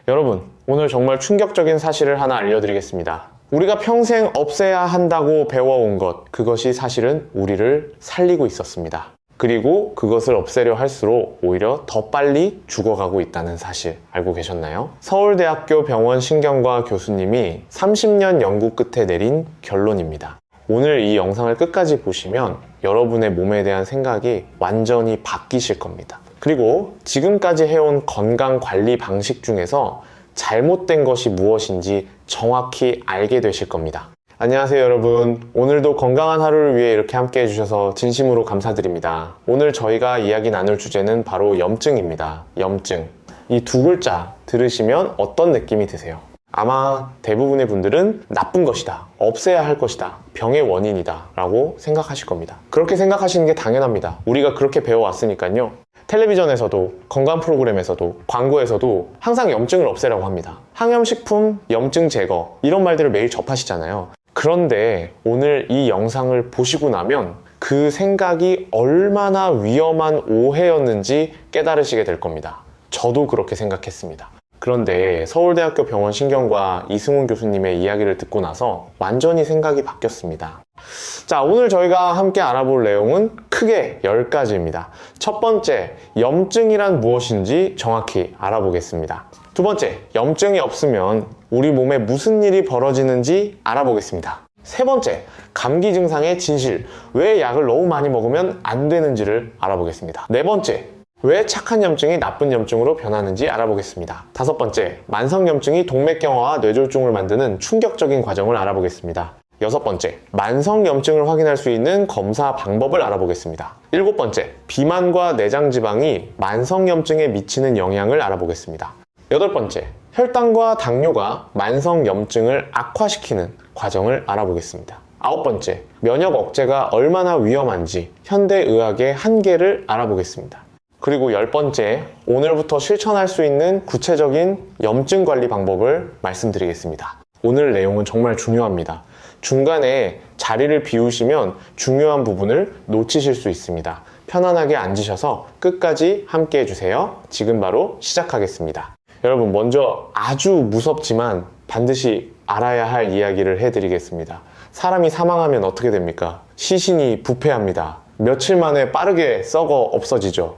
여러분, 오늘 정말 충격적인 사실을 하나 알려드리겠습니다. 우리가 평생 없애야 한다고 배워온 것, 그것이 사실은 우리를 살리고 있었습니다. 그리고 그것을 없애려 할수록 오히려 더 빨리 죽어가고 있다는 사실 알고 계셨나요? 서울대학교 병원 신경과 교수님이 30년 연구 끝에 내린 결론입니다. 오늘 이 영상을 끝까지 보시면 여러분의 몸에 대한 생각이 완전히 바뀌실 겁니다. 그리고 지금까지 해온 건강관리 방식 중에서 잘못된 것이 무엇인지 정확히 알게 되실 겁니다. 안녕하세요 여러분. 오늘도 건강한 하루를 위해 이렇게 함께 해주셔서 진심으로 감사드립니다. 오늘 저희가 이야기 나눌 주제는 바로 염증입니다. 염증. 이 두 글자 들으시면 어떤 느낌이 드세요? 아마 대부분의 분들은 나쁜 것이다, 없애야 할 것이다, 병의 원인이다 라고 생각하실 겁니다. 그렇게 생각하시는 게 당연합니다. 우리가 그렇게 배워왔으니까요. 텔레비전에서도, 건강 프로그램에서도, 광고에서도 항상 염증을 없애라고 합니다. 항염식품, 염증 제거 이런 말들을 매일 접하시잖아요. 그런데 오늘 이 영상을 보시고 나면 그 생각이 얼마나 위험한 오해였는지 깨달으시게 될 겁니다. 저도 그렇게 생각했습니다. 그런데 서울대학교 병원 신경과 이승훈 교수님의 이야기를 듣고 나서 완전히 생각이 바뀌었습니다. 자, 오늘 저희가 함께 알아볼 내용은 크게 10가지입니다. 첫 번째, 염증이란 무엇인지 정확히 알아보겠습니다. 두 번째, 염증이 없으면 우리 몸에 무슨 일이 벌어지는지 알아보겠습니다. 세 번째, 감기 증상의 진실, 왜 약을 너무 많이 먹으면 안 되는지를 알아보겠습니다. 네 번째, 왜 착한 염증이 나쁜 염증으로 변하는지 알아보겠습니다. 다섯 번째, 만성염증이 동맥경화와 뇌졸중을 만드는 충격적인 과정을 알아보겠습니다. 여섯 번째, 만성염증을 확인할 수 있는 검사 방법을 알아보겠습니다. 일곱 번째, 비만과 내장지방이 만성염증에 미치는 영향을 알아보겠습니다. 여덟 번째, 혈당과 당뇨가 만성염증을 악화시키는 과정을 알아보겠습니다. 아홉 번째, 면역 억제가 얼마나 위험한지 현대의학의 한계를 알아보겠습니다. 그리고 열 번째, 오늘부터 실천할 수 있는 구체적인 염증 관리 방법을 말씀드리겠습니다. 오늘 내용은 정말 중요합니다. 중간에 자리를 비우시면 중요한 부분을 놓치실 수 있습니다. 편안하게 앉으셔서 끝까지 함께 해주세요. 지금 바로 시작하겠습니다. 여러분, 먼저 아주 무섭지만 반드시 알아야 할 이야기를 해드리겠습니다. 사람이 사망하면 어떻게 됩니까? 시신이 부패합니다. 며칠 만에 빠르게 썩어 없어지죠.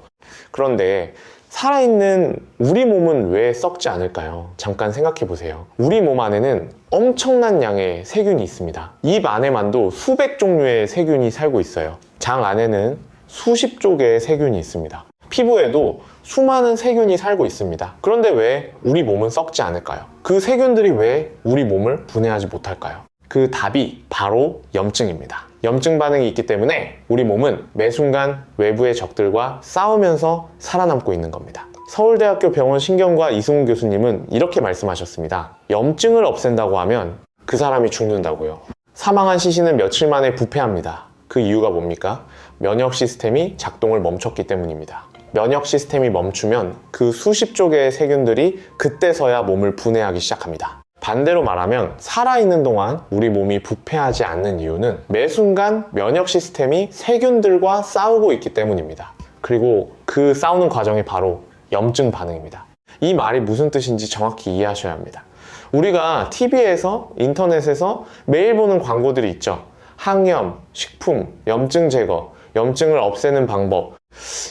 그런데 살아있는 우리 몸은 왜 썩지 않을까요? 잠깐 생각해 보세요. 우리 몸 안에는 엄청난 양의 세균이 있습니다. 입 안에만도 수백 종류의 세균이 살고 있어요. 장 안에는 수십 쪽의 세균이 있습니다. 피부에도 수많은 세균이 살고 있습니다. 그런데 왜 우리 몸은 썩지 않을까요? 그 세균들이 왜 우리 몸을 분해하지 못할까요? 그 답이 바로 염증입니다. 염증 반응이 있기 때문에 우리 몸은 매 순간 외부의 적들과 싸우면서 살아남고 있는 겁니다. 서울대학교 병원 신경과 이승훈 교수님은 이렇게 말씀하셨습니다. 염증을 없앤다고 하면 그 사람이 죽는다고요. 사망한 시신은 며칠 만에 부패합니다. 그 이유가 뭡니까? 면역 시스템이 작동을 멈췄기 때문입니다. 면역 시스템이 멈추면 그 수십 쪽의 세균들이 그때서야 몸을 분해하기 시작합니다. 반대로 말하면 살아있는 동안 우리 몸이 부패하지 않는 이유는 매 순간 면역 시스템이 세균들과 싸우고 있기 때문입니다. 그리고 그 싸우는 과정이 바로 염증 반응입니다. 이 말이 무슨 뜻인지 정확히 이해하셔야 합니다. 우리가 TV에서, 인터넷에서 매일 보는 광고들이 있죠. 항염, 식품, 염증 제거, 염증을 없애는 방법,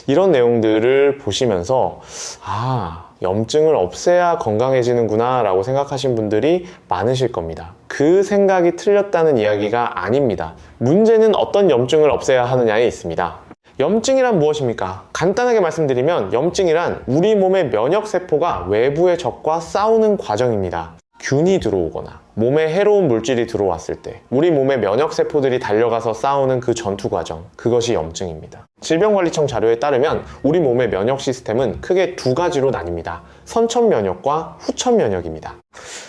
이런 내용들을 보시면서 염증을 없애야 건강해지는구나 라고 생각하신 분들이 많으실 겁니다. 그 생각이 틀렸다는 이야기가 아닙니다. 문제는 어떤 염증을 없애야 하느냐에 있습니다. 염증이란 무엇입니까? 간단하게 말씀드리면 염증이란 우리 몸의 면역세포가 외부의 적과 싸우는 과정입니다. 균이 들어오거나 몸에 해로운 물질이 들어왔을 때 우리 몸의 면역세포들이 달려가서 싸우는 그 전투 과정, 그것이 염증입니다. 질병관리청 자료에 따르면 우리 몸의 면역 시스템은 크게 두 가지로 나뉩니다. 선천면역과 후천면역입니다.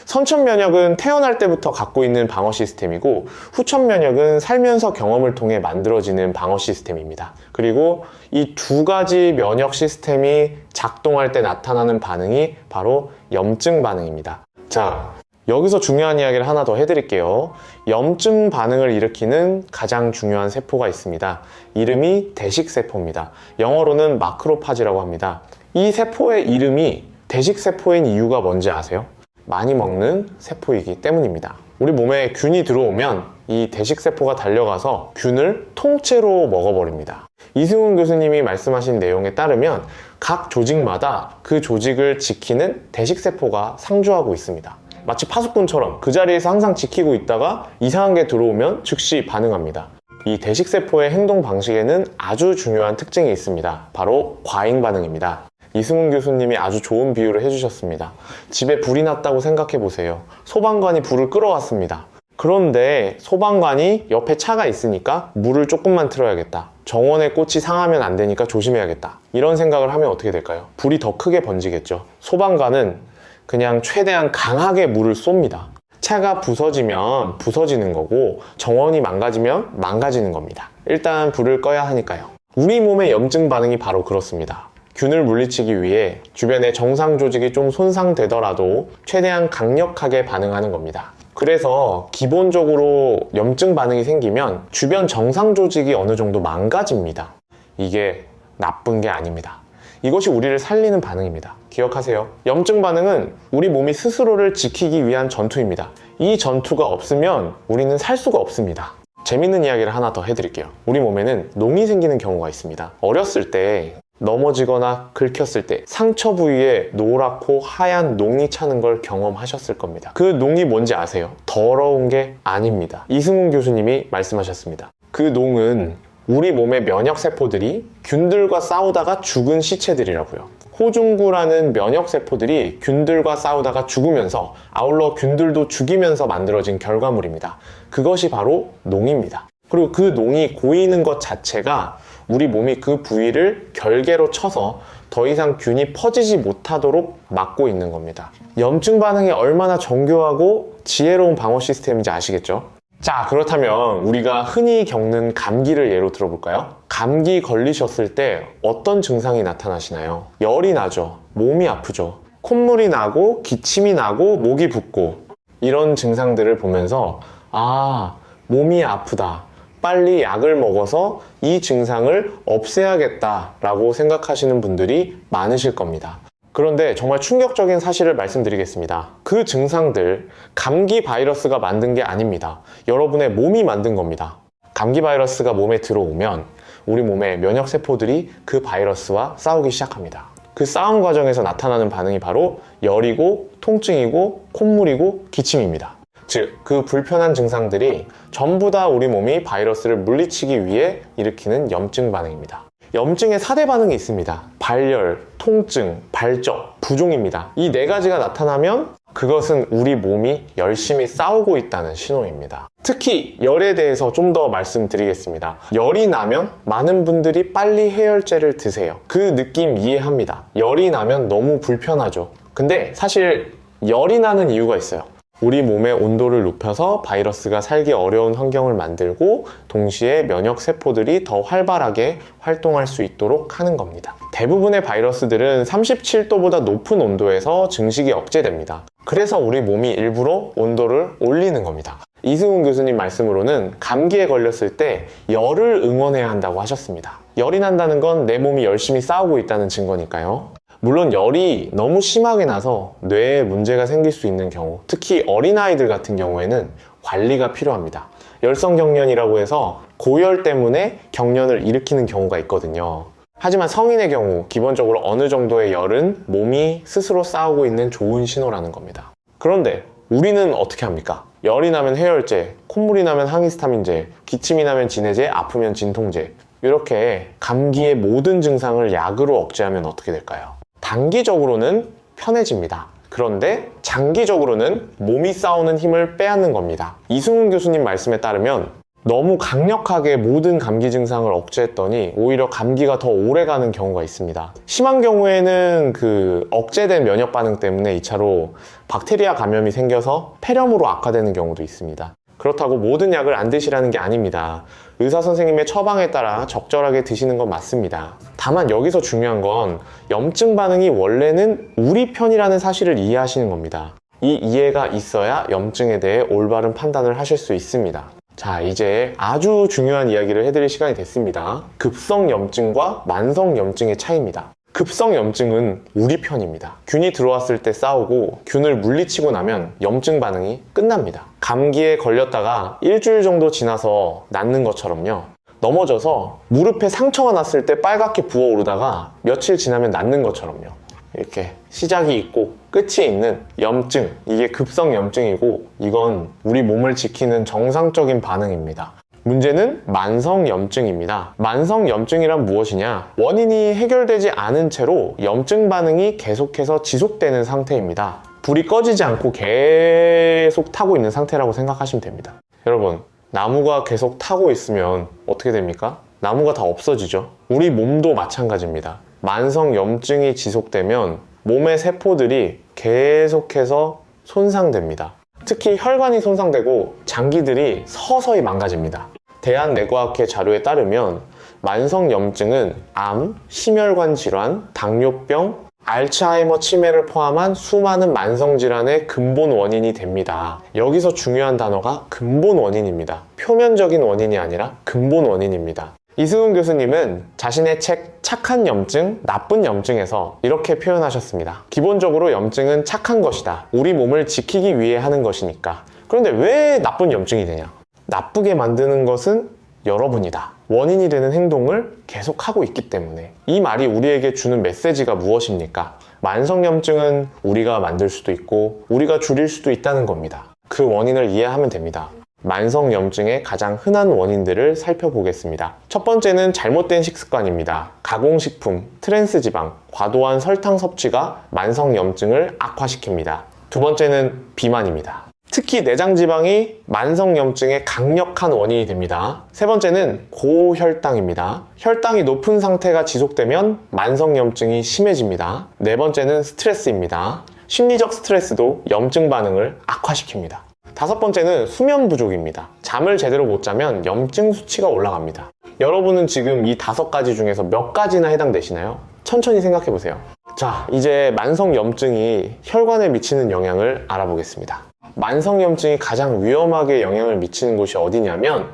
선천면역은 태어날 때부터 갖고 있는 방어 시스템이고, 후천면역은 살면서 경험을 통해 만들어지는 방어 시스템입니다. 그리고 이 두 가지 면역 시스템이 작동할 때 나타나는 반응이 바로 염증 반응입니다. 자, 여기서 중요한 이야기를 하나 더 해드릴게요. 염증 반응을 일으키는 가장 중요한 세포가 있습니다. 이름이 대식세포입니다. 영어로는 마크로파지라고 합니다. 이 세포의 이름이 대식세포인 이유가 뭔지 아세요? 많이 먹는 세포이기 때문입니다. 우리 몸에 균이 들어오면 이 대식세포가 달려가서 균을 통째로 먹어버립니다. 이승훈 교수님이 말씀하신 내용에 따르면 각 조직마다 그 조직을 지키는 대식세포가 상주하고 있습니다. 마치 파수꾼처럼 그 자리에서 항상 지키고 있다가 이상한 게 들어오면 즉시 반응합니다. 이 대식세포의 행동 방식에는 아주 중요한 특징이 있습니다. 바로 과잉 반응입니다. 이승훈 교수님이 아주 좋은 비유를 해주셨습니다. 집에 불이 났다고 생각해 보세요. 소방관이 불을 끌어왔습니다. 그런데 소방관이 옆에 차가 있으니까 물을 조금만 틀어야겠다. 정원의 꽃이 상하면 안 되니까 조심해야겠다. 이런 생각을 하면 어떻게 될까요? 불이 더 크게 번지겠죠. 소방관은 그냥 최대한 강하게 물을 쏩니다. 차가 부서지면 부서지는 거고 정원이 망가지면 망가지는 겁니다. 일단 불을 꺼야 하니까요. 우리 몸의 염증 반응이 바로 그렇습니다. 균을 물리치기 위해 주변의 정상 조직이 좀 손상되더라도 최대한 강력하게 반응하는 겁니다. 그래서 기본적으로 염증 반응이 생기면 주변 정상 조직이 어느 정도 망가집니다. 이게 나쁜 게 아닙니다. 이것이 우리를 살리는 반응입니다. 기억하세요. 염증 반응은 우리 몸이 스스로를 지키기 위한 전투입니다. 이 전투가 없으면 우리는 살 수가 없습니다. 재밌는 이야기를 하나 더 해드릴게요. 우리 몸에는 농이 생기는 경우가 있습니다. 어렸을 때 넘어지거나 긁혔을 때 상처 부위에 노랗고 하얀 농이 차는 걸 경험하셨을 겁니다. 그 농이 뭔지 아세요? 더러운 게 아닙니다. 이승훈 교수님이 말씀하셨습니다. 그 농은 우리 몸의 면역세포들이 균들과 싸우다가 죽은 시체들이라고요. 호중구라는 면역세포들이 균들과 싸우다가 죽으면서 아울러 균들도 죽이면서 만들어진 결과물입니다. 그것이 바로 농입니다. 그리고 그 농이 고이는 것 자체가 우리 몸이 그 부위를 결계로 쳐서 더 이상 균이 퍼지지 못하도록 막고 있는 겁니다. 염증 반응이 얼마나 정교하고 지혜로운 방어 시스템인지 아시겠죠? 자, 그렇다면 우리가 흔히 겪는 감기를 예로 들어볼까요? 감기 걸리셨을 때 어떤 증상이 나타나시나요? 열이 나죠. 몸이 아프죠. 콧물이 나고 기침이 나고 목이 붓고 이런 증상들을 보면서 아, 몸이 아프다. 빨리 약을 먹어서 이 증상을 없애야겠다라고 생각하시는 분들이 많으실 겁니다. 그런데 정말 충격적인 사실을 말씀드리겠습니다. 그 증상들, 감기 바이러스가 만든 게 아닙니다. 여러분의 몸이 만든 겁니다. 감기 바이러스가 몸에 들어오면 우리 몸의 면역세포들이 그 바이러스와 싸우기 시작합니다. 그 싸움 과정에서 나타나는 반응이 바로 열이고 통증이고 콧물이고 기침입니다. 즉, 그 불편한 증상들이 전부 다 우리 몸이 바이러스를 물리치기 위해 일으키는 염증 반응입니다. 염증의 4대 반응이 있습니다. 발열, 통증, 발적, 부종입니다. 이 4가지가 나타나면 그것은 우리 몸이 열심히 싸우고 있다는 신호입니다. 특히 열에 대해서 좀 더 말씀드리겠습니다. 열이 나면 많은 분들이 빨리 해열제를 드세요. 그 느낌 이해합니다. 열이 나면 너무 불편하죠. 근데 사실 열이 나는 이유가 있어요. 우리 몸의 온도를 높여서 바이러스가 살기 어려운 환경을 만들고 동시에 면역세포들이 더 활발하게 활동할 수 있도록 하는 겁니다. 대부분의 바이러스들은 37도보다 높은 온도에서 증식이 억제됩니다. 그래서 우리 몸이 일부러 온도를 올리는 겁니다. 이승훈 교수님 말씀으로는 감기에 걸렸을 때 열을 응원해야 한다고 하셨습니다. 열이 난다는 건 내 몸이 열심히 싸우고 있다는 증거니까요. 물론 열이 너무 심하게 나서 뇌에 문제가 생길 수 있는 경우, 특히 어린아이들 같은 경우에는 관리가 필요합니다. 열성경련이라고 해서 고열 때문에 경련을 일으키는 경우가 있거든요. 하지만 성인의 경우 기본적으로 어느 정도의 열은 몸이 스스로 싸우고 있는 좋은 신호라는 겁니다. 그런데 우리는 어떻게 합니까? 열이 나면 해열제, 콧물이 나면 항히스타민제, 기침이 나면 진해제, 아프면 진통제, 이렇게 감기의 모든 증상을 약으로 억제하면 어떻게 될까요? 단기적으로는 편해집니다. 그런데 장기적으로는 몸이 싸우는 힘을 빼앗는 겁니다. 이승훈 교수님 말씀에 따르면 너무 강력하게 모든 감기 증상을 억제했더니 오히려 감기가 더 오래 가는 경우가 있습니다. 심한 경우에는 그 억제된 면역 반응 때문에 2차로 박테리아 감염이 생겨서 폐렴으로 악화되는 경우도 있습니다. 그렇다고 모든 약을 안 드시라는 게 아닙니다. 의사 선생님의 처방에 따라 적절하게 드시는 건 맞습니다. 다만 여기서 중요한 건 염증 반응이 원래는 우리 편이라는 사실을 이해하시는 겁니다. 이 이해가 있어야 염증에 대해 올바른 판단을 하실 수 있습니다. 자, 이제 아주 중요한 이야기를 해드릴 시간이 됐습니다. 급성 염증과 만성 염증의 차이입니다. 급성염증은 우리 편입니다. 균이 들어왔을 때 싸우고 균을 물리치고 나면 염증 반응이 끝납니다. 감기에 걸렸다가 일주일 정도 지나서 낫는 것처럼요. 넘어져서 무릎에 상처가 났을 때 빨갛게 부어오르다가 며칠 지나면 낫는 것처럼요. 이렇게 시작이 있고 끝이 있는 염증, 이게 급성염증이고 이건 우리 몸을 지키는 정상적인 반응입니다. 문제는 만성염증입니다. 만성염증이란 무엇이냐? 원인이 해결되지 않은 채로 염증 반응이 계속해서 지속되는 상태입니다. 불이 꺼지지 않고 계속 타고 있는 상태라고 생각하시면 됩니다. 여러분, 나무가 계속 타고 있으면 어떻게 됩니까? 나무가 다 없어지죠. 우리 몸도 마찬가지입니다. 만성염증이 지속되면 몸의 세포들이 계속해서 손상됩니다. 특히 혈관이 손상되고 장기들이 서서히 망가집니다. 대한내과학회 자료에 따르면 만성염증은 암, 심혈관 질환, 당뇨병, 알츠하이머 치매를 포함한 수많은 만성질환의 근본 원인이 됩니다. 여기서 중요한 단어가 근본 원인입니다. 표면적인 원인이 아니라 근본 원인입니다. 이승훈 교수님은 자신의 책 착한 염증, 나쁜 염증에서 이렇게 표현하셨습니다. 기본적으로 염증은 착한 것이다. 우리 몸을 지키기 위해 하는 것이니까. 그런데 왜 나쁜 염증이 되냐? 나쁘게 만드는 것은 여러분이다. 원인이 되는 행동을 계속하고 있기 때문에. 이 말이 우리에게 주는 메시지가 무엇입니까? 만성염증은 우리가 만들 수도 있고 우리가 줄일 수도 있다는 겁니다. 그 원인을 이해하면 됩니다. 만성염증의 가장 흔한 원인들을 살펴보겠습니다. 첫 번째는 잘못된 식습관입니다. 가공식품, 트랜스지방, 과도한 설탕 섭취가 만성염증을 악화시킵니다. 두 번째는 비만입니다. 특히 내장지방이 만성염증의 강력한 원인이 됩니다. 세 번째는 고혈당입니다. 혈당이 높은 상태가 지속되면 만성염증이 심해집니다. 네 번째는 스트레스입니다. 심리적 스트레스도 염증 반응을 악화시킵니다. 다섯 번째는 수면 부족입니다. 잠을 제대로 못 자면 염증 수치가 올라갑니다. 여러분은 지금 이 5가지 중에서 몇 가지나 해당되시나요? 천천히 생각해 보세요. 자, 이제 만성염증이 혈관에 미치는 영향을 알아보겠습니다. 만성염증이 가장 위험하게 영향을 미치는 곳이 어디냐면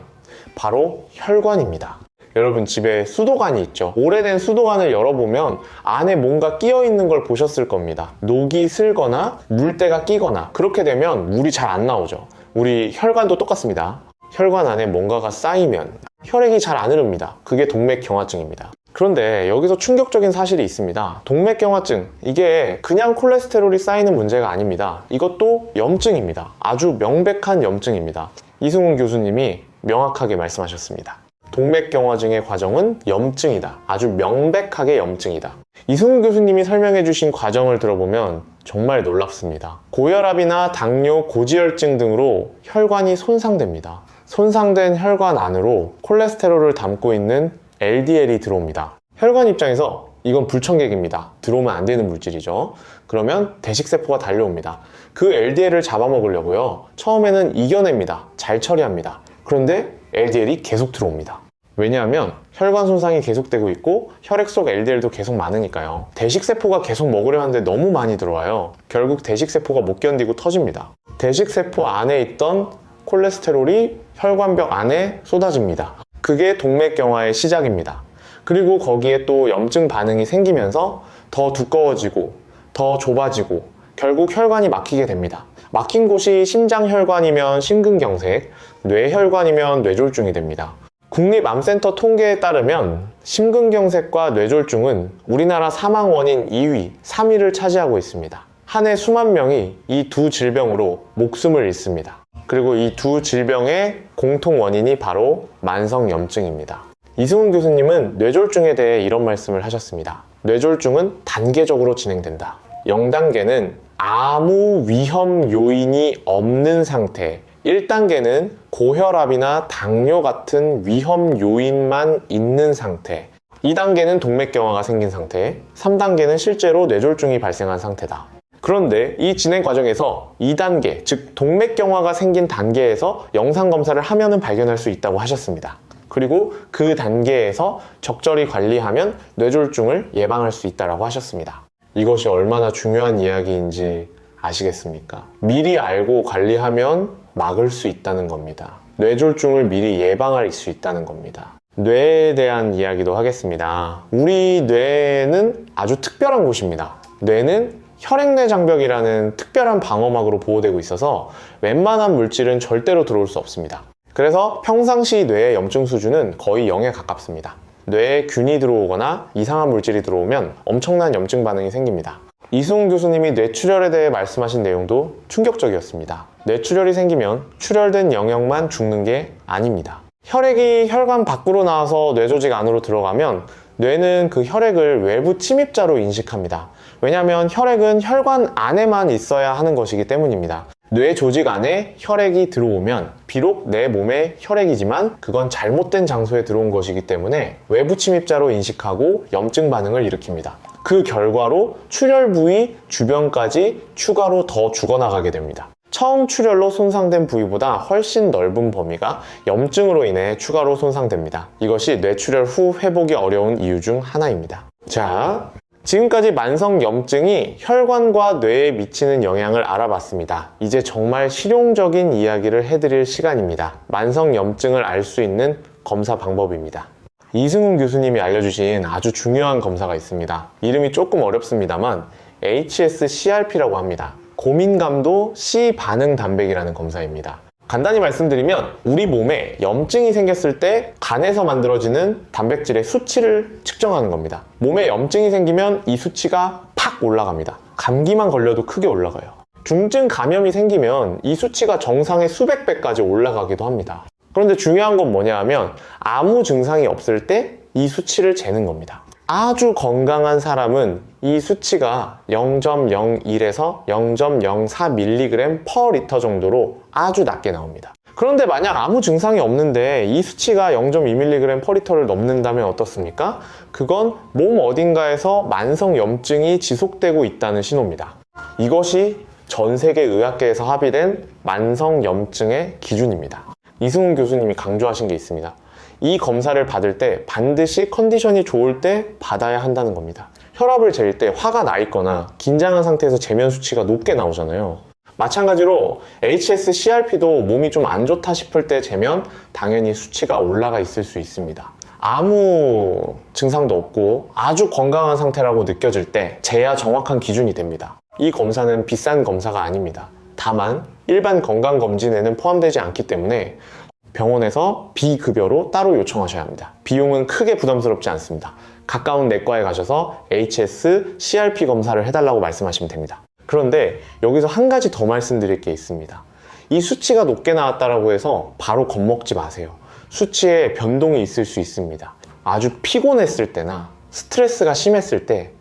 바로 혈관입니다. 여러분 집에 수도관이 있죠. 오래된 수도관을 열어보면 안에 뭔가 끼어 있는 걸 보셨을 겁니다. 녹이 슬거나 물때가 끼거나 그렇게 되면 물이 잘 안 나오죠. 우리 혈관도 똑같습니다. 혈관 안에 뭔가가 쌓이면 혈액이 잘 안 흐릅니다. 그게 동맥경화증입니다. 그런데 여기서 충격적인 사실이 있습니다. 동맥경화증, 이게 그냥 콜레스테롤이 쌓이는 문제가 아닙니다. 이것도 염증입니다. 아주 명백한 염증입니다. 이승훈 교수님이 명확하게 말씀하셨습니다. 동맥경화증의 과정은 염증이다. 아주 명백하게 염증이다. 이승훈 교수님이 설명해 주신 과정을 들어보면 정말 놀랍습니다. 고혈압이나 당뇨, 고지혈증 등으로 혈관이 손상됩니다. 손상된 혈관 안으로 콜레스테롤을 담고 있는 LDL이 들어옵니다. 혈관 입장에서 이건 불청객입니다. 들어오면 안 되는 물질이죠. 그러면 대식세포가 달려옵니다. 그 LDL을 잡아먹으려고요. 처음에는 이겨냅니다. 잘 처리합니다. 그런데 LDL이 계속 들어옵니다. 왜냐하면 혈관 손상이 계속되고 있고 혈액 속 LDL도 계속 많으니까요. 대식세포가 계속 먹으려 하는데 너무 많이 들어와요. 결국 대식세포가 못 견디고 터집니다. 대식세포 안에 있던 콜레스테롤이 혈관벽 안에 쏟아집니다. 그게 동맥경화의 시작입니다. 그리고 거기에 또 염증 반응이 생기면서 더 두꺼워지고 더 좁아지고 결국 혈관이 막히게 됩니다. 막힌 곳이 심장혈관이면 심근경색, 뇌혈관이면 뇌졸중이 됩니다. 국립암센터 통계에 따르면 심근경색과 뇌졸중은 우리나라 사망 원인 2위, 3위를 차지하고 있습니다. 한 해 수만 명이 이 두 질병으로 목숨을 잃습니다. 그리고 이 두 질병의 공통 원인이 바로 만성염증입니다. 이승훈 교수님은 뇌졸중에 대해 이런 말씀을 하셨습니다. 뇌졸중은 단계적으로 진행된다. 0단계는 아무 위험 요인이 없는 상태, 1단계는 고혈압이나 당뇨 같은 위험 요인만 있는 상태, 2단계는 동맥경화가 생긴 상태, 3단계는 실제로 뇌졸중이 발생한 상태다. 그런데 이 진행 과정에서 2단계, 즉 동맥경화가 생긴 단계에서 영상검사를 하면은 발견할 수 있다고 하셨습니다. 그리고 그 단계에서 적절히 관리하면 뇌졸중을 예방할 수 있다고 하셨습니다. 이것이 얼마나 중요한 이야기인지 아시겠습니까? 미리 알고 관리하면 막을 수 있다는 겁니다. 뇌졸중을 미리 예방할 수 있다는 겁니다. 뇌에 대한 이야기도 하겠습니다. 우리 뇌는 아주 특별한 곳입니다. 뇌는 혈액내 장벽이라는 특별한 방어막으로 보호되고 있어서 웬만한 물질은 절대로 들어올 수 없습니다. 그래서 평상시 뇌의 염증 수준은 거의 0에 가깝습니다. 뇌에 균이 들어오거나 이상한 물질이 들어오면 엄청난 염증 반응이 생깁니다. 이승훈 교수님이 뇌출혈에 대해 말씀하신 내용도 충격적이었습니다. 뇌출혈이 생기면 출혈된 영역만 죽는 게 아닙니다. 혈액이 혈관 밖으로 나와서 뇌조직 안으로 들어가면 뇌는 그 혈액을 외부 침입자로 인식합니다. 왜냐하면 혈액은 혈관 안에만 있어야 하는 것이기 때문입니다. 뇌 조직 안에 혈액이 들어오면 비록 내 몸에 혈액이지만 그건 잘못된 장소에 들어온 것이기 때문에 외부 침입자로 인식하고 염증 반응을 일으킵니다. 그 결과로 출혈 부위 주변까지 추가로 더 죽어나가게 됩니다. 처음 출혈로 손상된 부위보다 훨씬 넓은 범위가 염증으로 인해 추가로 손상됩니다. 이것이 뇌출혈 후 회복이 어려운 이유 중 하나입니다. 자, 지금까지 만성 염증이 혈관과 뇌에 미치는 영향을 알아봤습니다. 이제 정말 실용적인 이야기를 해드릴 시간입니다. 만성 염증을 알 수 있는 검사 방법입니다. 이승훈 교수님이 알려주신 아주 중요한 검사가 있습니다. 이름이 조금 어렵습니다만 HSCRP라고 합니다. 고민감도 C 반응 단백이라는 검사입니다. 간단히 말씀드리면 우리 몸에 염증이 생겼을 때 간에서 만들어지는 단백질의 수치를 측정하는 겁니다. 몸에 염증이 생기면 이 수치가 팍 올라갑니다. 감기만 걸려도 크게 올라가요. 중증 감염이 생기면 이 수치가 정상의 수백 배까지 올라가기도 합니다. 그런데 중요한 건 뭐냐 하면 아무 증상이 없을 때 이 수치를 재는 겁니다. 아주 건강한 사람은 이 수치가 0.01에서 0.04mg per 리터 정도로 아주 낮게 나옵니다. 그런데 만약 아무 증상이 없는데 이 수치가 0.2mg per 리터를 넘는다면 어떻습니까? 그건 몸 어딘가에서 만성 염증이 지속되고 있다는 신호입니다. 이것이 전 세계 의학계에서 합의된 만성 염증의 기준입니다. 이승훈 교수님이 강조하신 게 있습니다. 이 검사를 받을 때 반드시 컨디션이 좋을 때 받아야 한다는 겁니다. 혈압을 잴 때 화가 나 있거나 긴장한 상태에서 재면 수치가 높게 나오잖아요. 마찬가지로 HSCRP도 몸이 좀 안 좋다 싶을 때 재면 당연히 수치가 올라가 있을 수 있습니다. 아무 증상도 없고 아주 건강한 상태라고 느껴질 때 재야 정확한 기준이 됩니다. 이 검사는 비싼 검사가 아닙니다. 다만 일반 건강검진에는 포함되지 않기 때문에 병원에서 비급여로 따로 요청하셔야 합니다. 비용은 크게 부담스럽지 않습니다. 가까운 내과에 가셔서 HSCRP 검사를 해달라고 말씀하시면 됩니다. 그런데 여기서 한 가지 더 말씀드릴 게 있습니다. 이 수치가 높게 나왔다고 해서 바로 겁먹지 마세요. 수치에 변동이 있을 수 있습니다. 아주 피곤했을 때나 스트레스가 심했을 때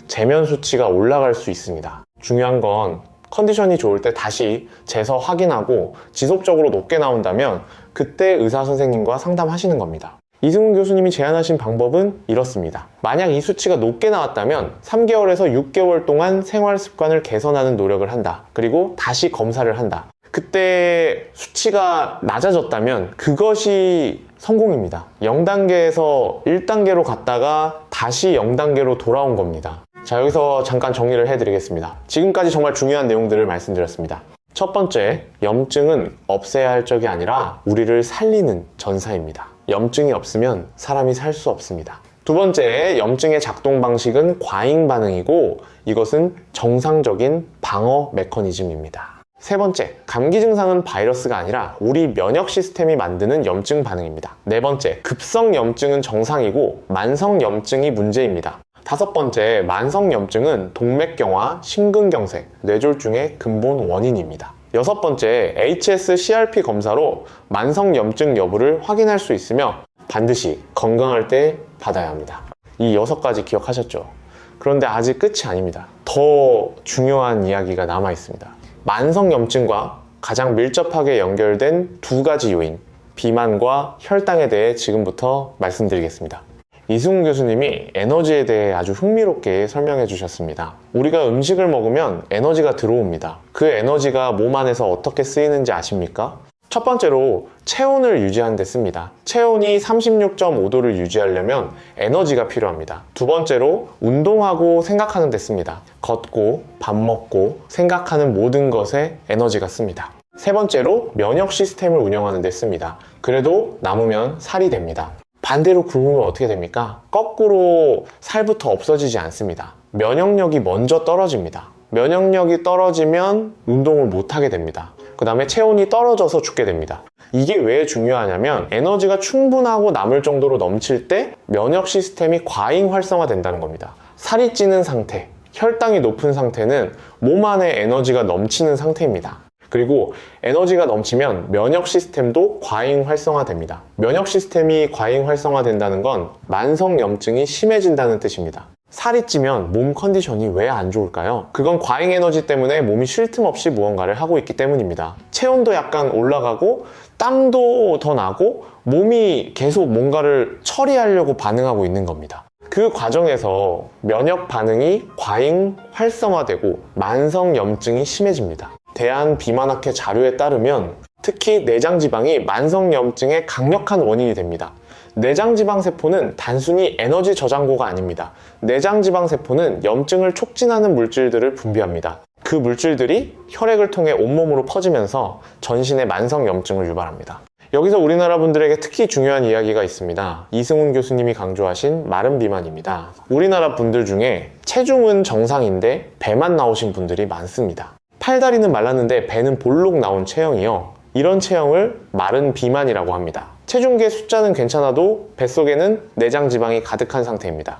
재면 수치가 올라갈 수 있습니다. 중요한 건 컨디션이 좋을 때 다시 재서 확인하고 지속적으로 높게 나온다면 그때 의사 선생님과 상담하시는 겁니다. 이승훈 교수님이 제안하신 방법은 이렇습니다. 만약 이 수치가 높게 나왔다면 3개월에서 6개월 동안 생활 습관을 개선하는 노력을 한다. 그리고 다시 검사를 한다. 그때 수치가 낮아졌다면 그것이 성공입니다. 0단계에서 1단계로 갔다가 다시 0단계로 돌아온 겁니다. 자, 여기서 잠깐 정리를 해드리겠습니다. 지금까지 정말 중요한 내용들을 말씀드렸습니다. 첫 번째, 염증은 없애야 할 적이 아니라 우리를 살리는 전사입니다. 염증이 없으면 사람이 살 수 없습니다. 두 번째, 염증의 작동 방식은 과잉 반응이고 이것은 정상적인 방어 메커니즘입니다. 세 번째, 감기 증상은 바이러스가 아니라 우리 면역 시스템이 만드는 염증 반응입니다. 네 번째, 급성 염증은 정상이고 만성 염증이 문제입니다. 다섯 번째, 만성 염증은 동맥경화, 심근경색, 뇌졸중의 근본 원인입니다. 여섯 번째, HSCRP 검사로 만성 염증 여부를 확인할 수 있으며 반드시 건강할 때 받아야 합니다. 이 6가지 기억하셨죠? 그런데 아직 끝이 아닙니다. 더 중요한 이야기가 남아 있습니다. 만성 염증과 가장 밀접하게 연결된 2가지 요인, 비만과 혈당에 대해 지금부터 말씀드리겠습니다. 이승훈 교수님이 에너지에 대해 아주 흥미롭게 설명해 주셨습니다. 우리가 음식을 먹으면 에너지가 들어옵니다. 그 에너지가 몸 안에서 어떻게 쓰이는지 아십니까? 첫 번째로 체온을 유지하는 데 씁니다. 체온이 36.5도를 유지하려면 에너지가 필요합니다. 두 번째로 운동하고 생각하는 데 씁니다. 걷고 밥 먹고 생각하는 모든 것에 에너지가 씁니다. 세 번째로 면역 시스템을 운영하는 데 씁니다. 그래도 남으면 살이 됩니다. 반대로 굶으면 어떻게 됩니까? 거꾸로 살부터 없어지지 않습니다. 면역력이 먼저 떨어집니다. 면역력이 떨어지면 운동을 못하게 됩니다. 그 다음에 체온이 떨어져서 죽게 됩니다. 이게 왜 중요하냐면 에너지가 충분하고 남을 정도로 넘칠 때 면역 시스템이 과잉 활성화된다는 겁니다. 살이 찌는 상태, 혈당이 높은 상태는 몸 안에 에너지가 넘치는 상태입니다. 그리고 에너지가 넘치면 면역 시스템도 과잉 활성화됩니다. 면역 시스템이 과잉 활성화된다는 건 만성염증이 심해진다는 뜻입니다. 살이 찌면 몸 컨디션이 왜 안 좋을까요? 그건 과잉 에너지 때문에 몸이 쉴 틈 없이 무언가를 하고 있기 때문입니다. 체온도 약간 올라가고 땀도 더 나고 몸이 계속 뭔가를 처리하려고 반응하고 있는 겁니다. 그 과정에서 면역 반응이 과잉 활성화되고 만성염증이 심해집니다. 대한비만학회 자료에 따르면 특히 내장지방이 만성염증의 강력한 원인이 됩니다. 내장지방세포는 단순히 에너지 저장고가 아닙니다. 내장지방세포는 염증을 촉진하는 물질들을 분비합니다. 그 물질들이 혈액을 통해 온몸으로 퍼지면서 전신에 만성염증을 유발합니다. 여기서 우리나라 분들에게 특히 중요한 이야기가 있습니다. 이승훈 교수님이 강조하신 마른 비만입니다. 우리나라 분들 중에 체중은 정상인데 배만 나오신 분들이 많습니다. 팔다리는 말랐는데 배는 볼록 나온 체형이요. 이런 체형을 마른 비만이라고 합니다. 체중계 숫자는 괜찮아도 뱃속에는 내장지방이 가득한 상태입니다.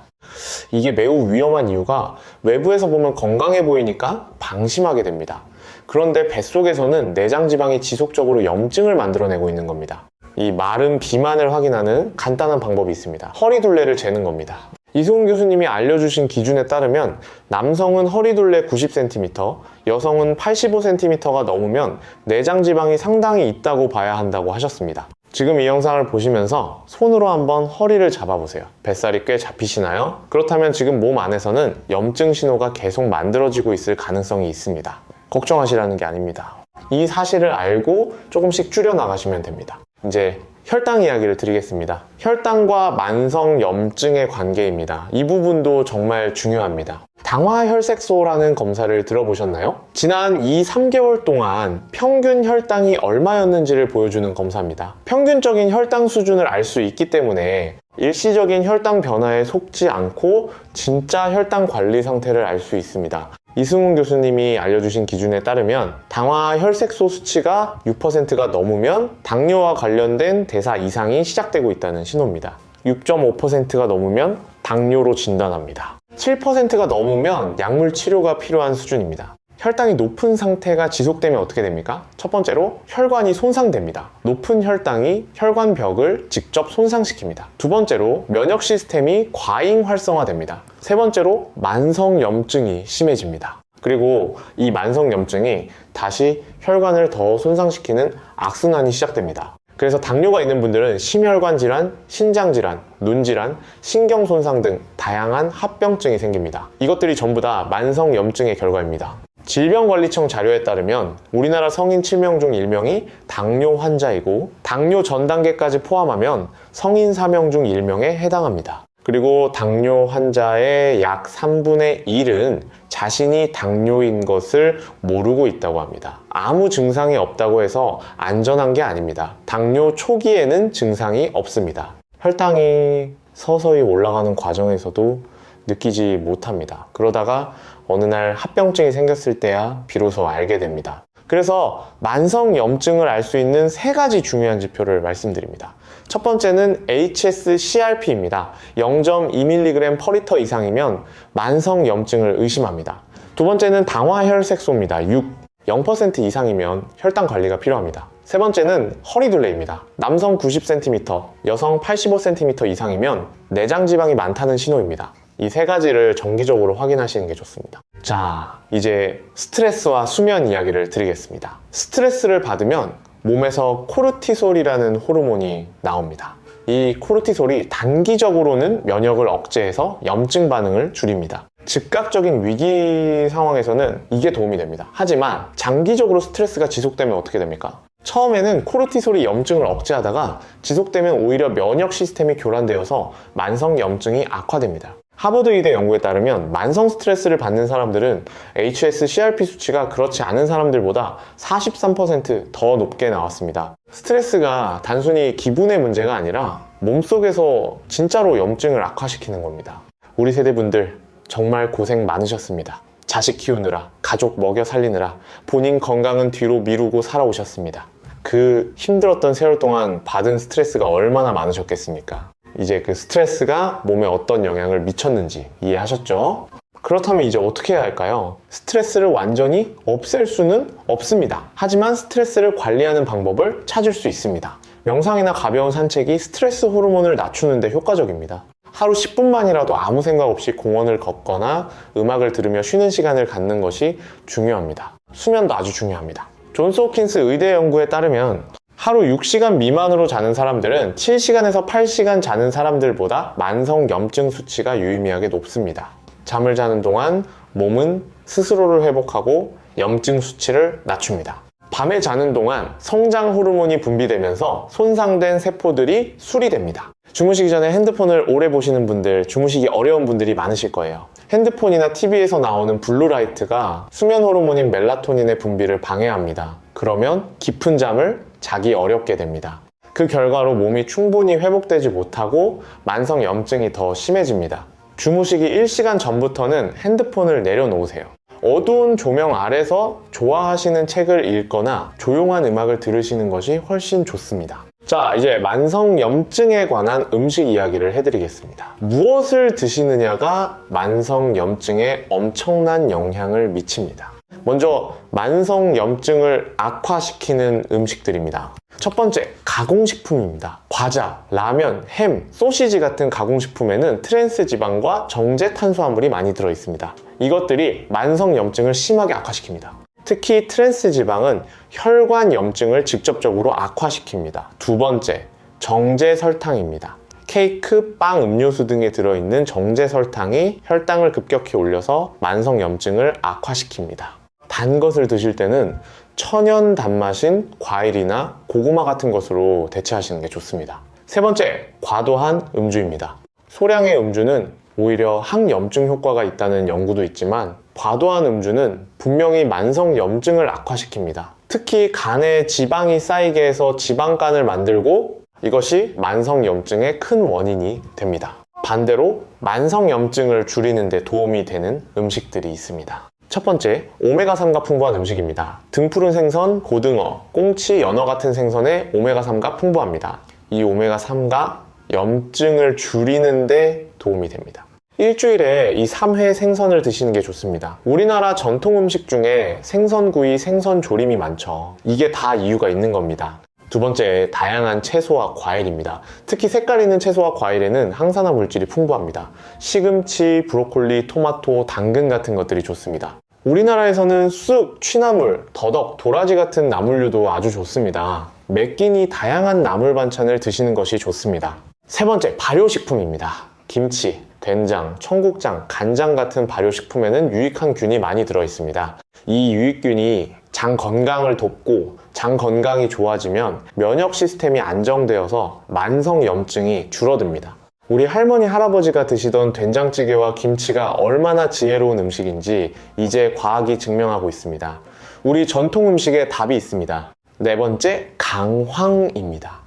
이게 매우 위험한 이유가 외부에서 보면 건강해 보이니까 방심하게 됩니다. 그런데 뱃속에서는 내장지방이 지속적으로 염증을 만들어내고 있는 겁니다. 이 마른 비만을 확인하는 간단한 방법이 있습니다. 허리둘레를 재는 겁니다. 이승훈 교수님이 알려주신 기준에 따르면 남성은 허리둘레 90cm, 여성은 85cm가 넘으면 내장지방이 상당히 있다고 봐야 한다고 하셨습니다. 지금 이 영상을 보시면서 손으로 한번 허리를 잡아보세요. 뱃살이 꽤 잡히시나요? 그렇다면 지금 몸 안에서는 염증 신호가 계속 만들어지고 있을 가능성이 있습니다. 걱정하시라는 게 아닙니다. 이 사실을 알고 조금씩 줄여나가시면 됩니다. 이제 혈당 이야기를 드리겠습니다. 혈당과 만성염증의 관계입니다. 이 부분도 정말 중요합니다. 당화혈색소라는 검사를 들어보셨나요? 지난 2-3개월 동안 평균 혈당이 얼마였는지를 보여주는 검사입니다. 평균적인 혈당 수준을 알 수 있기 때문에 일시적인 혈당 변화에 속지 않고 진짜 혈당 관리 상태를 알 수 있습니다. 이승훈 교수님이 알려주신 기준에 따르면 당화혈색소 수치가 6%가 넘으면 당뇨와 관련된 대사 이상이 시작되고 있다는 신호입니다. 6.5%가 넘으면 당뇨로 진단합니다. 7%가 넘으면 약물 치료가 필요한 수준입니다. 혈당이 높은 상태가 지속되면 어떻게 됩니까? 첫 번째로 혈관이 손상됩니다. 높은 혈당이 혈관벽을 직접 손상시킵니다. 두 번째로 면역 시스템이 과잉 활성화됩니다. 세 번째로 만성염증이 심해집니다. 그리고 이 만성염증이 다시 혈관을 더 손상시키는 악순환이 시작됩니다. 그래서 당뇨가 있는 분들은 심혈관 질환, 신장 질환, 눈 질환, 신경 손상 등 다양한 합병증이 생깁니다. 이것들이 전부 다 만성염증의 결과입니다. 질병관리청 자료에 따르면 우리나라 성인 7명 중 1명이 당뇨 환자이고 당뇨 전 단계까지 포함하면 성인 4명 중 1명에 해당합니다. 그리고 당뇨 환자의 약 3분의 1은 자신이 당뇨인 것을 모르고 있다고 합니다. 아무 증상이 없다고 해서 안전한 게 아닙니다. 당뇨 초기에는 증상이 없습니다. 혈당이 서서히 올라가는 과정에서도 느끼지 못합니다. 그러다가 어느 날 합병증이 생겼을 때야 비로소 알게 됩니다. 그래서 만성염증을 알 수 있는 3가지 중요한 지표를 말씀드립니다. 첫 번째는 HSCRP입니다. 0.2mg/L 이상이면 만성염증을 의심합니다. 두 번째는 당화혈색소입니다. 6, 0% 이상이면 혈당 관리가 필요합니다. 세 번째는 허리둘레입니다. 남성 90cm, 여성 85cm 이상이면 내장지방이 많다는 신호입니다. 이 3가지를 정기적으로 확인하시는 게 좋습니다. 자, 이제 스트레스와 수면 이야기를 드리겠습니다. 스트레스를 받으면 몸에서 코르티솔이라는 호르몬이 나옵니다. 이 코르티솔이 단기적으로는 면역을 억제해서 염증 반응을 줄입니다. 즉각적인 위기 상황에서는 이게 도움이 됩니다. 하지만 장기적으로 스트레스가 지속되면 어떻게 됩니까? 처음에는 코르티솔이 염증을 억제하다가 지속되면 오히려 면역 시스템이 교란되어서 만성염증이 악화됩니다. 하버드 의대 연구에 따르면 만성 스트레스를 받는 사람들은 HSCRP 수치가 그렇지 않은 사람들보다 43% 더 높게 나왔습니다. 스트레스가 단순히 기분의 문제가 아니라 몸속에서 진짜로 염증을 악화시키는 겁니다. 우리 세대분들 정말 고생 많으셨습니다. 자식 키우느라, 가족 먹여 살리느라 본인 건강은 뒤로 미루고 살아오셨습니다. 그 힘들었던 세월 동안 받은 스트레스가 얼마나 많으셨겠습니까? 이제 그 스트레스가 몸에 어떤 영향을 미쳤는지 이해하셨죠? 그렇다면 이제 어떻게 해야 할까요? 스트레스를 완전히 없앨 수는 없습니다. 하지만 스트레스를 관리하는 방법을 찾을 수 있습니다. 명상이나 가벼운 산책이 스트레스 호르몬을 낮추는 데 효과적입니다. 하루 10분만이라도 아무 생각 없이 공원을 걷거나 음악을 들으며 쉬는 시간을 갖는 것이 중요합니다. 수면도 아주 중요합니다. 존스 홉킨스 의대 연구에 따르면 하루 6시간 미만으로 자는 사람들은 7시간에서 8시간 자는 사람들보다 만성 염증 수치가 유의미하게 높습니다. 잠을 자는 동안 몸은 스스로를 회복하고 염증 수치를 낮춥니다. 밤에 자는 동안 성장 호르몬이 분비되면서 손상된 세포들이 수리됩니다. 주무시기 전에 핸드폰을 오래 보시는 분들, 주무시기 어려운 분들이 많으실 거예요. 핸드폰이나 TV에서 나오는 블루라이트가 수면 호르몬인 멜라토닌의 분비를 방해합니다. 그러면 깊은 잠을 자기 어렵게 됩니다. 그 결과로 몸이 충분히 회복되지 못하고 만성 염증이 더 심해집니다. 주무시기 1시간 전부터는 핸드폰을 내려놓으세요. 어두운 조명 아래서 좋아하시는 책을 읽거나 조용한 음악을 들으시는 것이 훨씬 좋습니다. 자, 이제 만성 염증에 관한 음식 이야기를 해드리겠습니다. 무엇을 드시느냐가 만성 염증에 엄청난 영향을 미칩니다. 먼저 만성 염증을 악화시키는 음식들입니다. 첫 번째, 가공식품입니다. 과자, 라면, 햄, 소시지 같은 가공식품에는 트랜스 지방과 정제 탄수화물이 많이 들어있습니다. 이것들이 만성 염증을 심하게 악화시킵니다. 특히 트랜스 지방은 혈관 염증을 직접적으로 악화시킵니다. 두 번째, 정제 설탕입니다. 케이크, 빵, 음료수 등에 들어있는 정제 설탕이 혈당을 급격히 올려서 만성 염증을 악화시킵니다. 단 것을 드실 때는 천연 단맛인 과일이나 고구마 같은 것으로 대체하시는 게 좋습니다. 세 번째, 과도한 음주입니다. 소량의 음주는 오히려 항염증 효과가 있다는 연구도 있지만 과도한 음주는 분명히 만성 염증을 악화시킵니다. 특히 간에 지방이 쌓이게 해서 지방간을 만들고 이것이 만성 염증의 큰 원인이 됩니다. 반대로 만성 염증을 줄이는 데 도움이 되는 음식들이 있습니다. 첫 번째, 오메가3가 풍부한 음식입니다. 등푸른 생선, 고등어, 꽁치, 연어 같은 생선에 오메가3가 풍부합니다. 이 오메가3가 염증을 줄이는 데 도움이 됩니다. 일주일에 이 3회 생선을 드시는 게 좋습니다. 우리나라 전통 음식 중에 생선구이, 생선조림이 많죠. 이게 다 이유가 있는 겁니다. 두 번째, 다양한 채소와 과일입니다. 특히 색깔 있는 채소와 과일에는 항산화 물질이 풍부합니다. 시금치, 브로콜리, 토마토, 당근 같은 것들이 좋습니다. 우리나라에서는 쑥, 취나물, 더덕, 도라지 같은 나물류도 아주 좋습니다. 매 끼니 다양한 나물 반찬을 드시는 것이 좋습니다. 세 번째, 발효식품입니다. 김치, 된장, 청국장, 간장 같은 발효식품에는 유익한 균이 많이 들어있습니다. 이 유익균이 장 건강을 돕고 장 건강이 좋아지면 면역 시스템이 안정되어서 만성 염증이 줄어듭니다. 우리 할머니, 할아버지가 드시던 된장찌개와 김치가 얼마나 지혜로운 음식인지 이제 과학이 증명하고 있습니다. 우리 전통 음식에 답이 있습니다. 네 번째, 강황입니다.